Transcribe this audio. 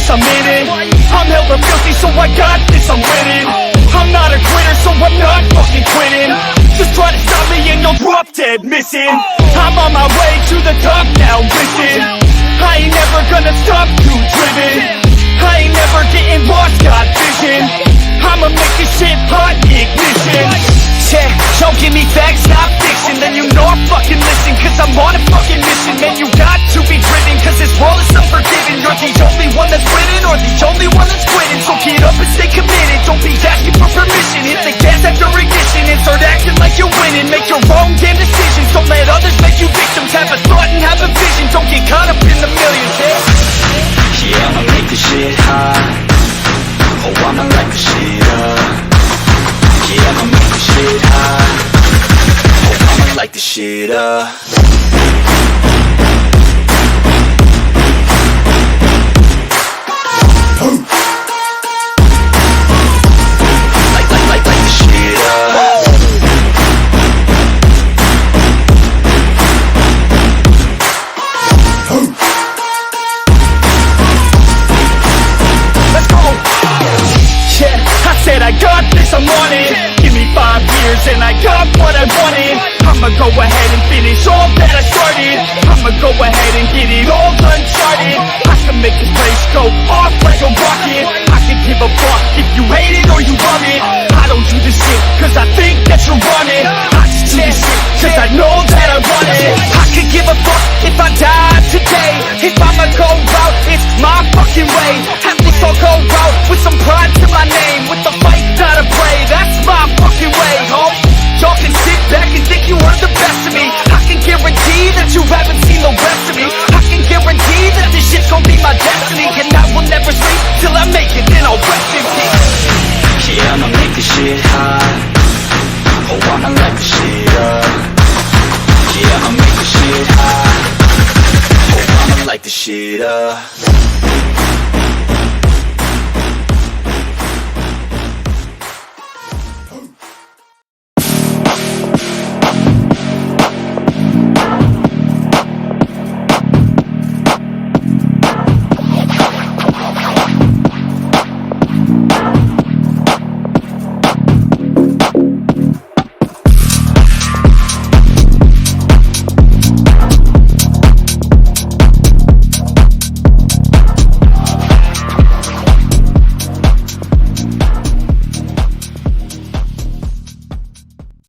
this, I'm in it. I'm hella filthy, so I got this, I'm winning. I'm not a quitter, so I'm not fucking quitting. Just try to stop me and you'll drop dead missing. I'm on my way to the top now, listen. I ain't never gonna stop, too driven. I ain't never getting lost, got vision. I'ma make this shit hot, ignition. Yeah, don't give me facts, not fiction. Then you know I fucking listen, cause I'm on a fucking mission. Man, you got to be driven, cause this world is unforgiving. You're the only one that's winning, or the only one that's quitting. So get up and stay committed, don't be asking for permission. Hit the gas after ignition and start acting like you're winning. Make your own damn decisions, don't let others make you victims. Have a thought and have a vision, don't get caught up in the millions. Yeah, I'ma make this shit hot. Oh, I'ma light this shit up. Yeah, I'ma make this shit hot. Oh, I'ma light this shit up. Light this shit up. Let's go! Yeah, I said I got this, I'm on it. Give me 5 years and I got what I wanted. I'ma go ahead and finish all that I started. I'ma go ahead and get it all uncharted. I can make this place go off like a rocket. I can give a fuck if you hate it or you love it. I don't do this shit cause I think that you're on it. I just do this shit cause I know that I want it. I could give a fuck if I died today. If I'ma go out, it's my fucking way. At least I'll go out with some pride to my name. With the fight, not a play, that's my fucking way, ho. Y'all can sit back and think you are the best of me. I can guarantee that you haven't seen the rest of me. I can guarantee that this shit's gonna be my destiny. And I will never sleep till I make it, then I'll rest in peace. Yeah, I'ma make this shit hot. Oh, I'ma light this shit up. Yeah, I'ma make this shit hot. Oh, I'ma light this shit up.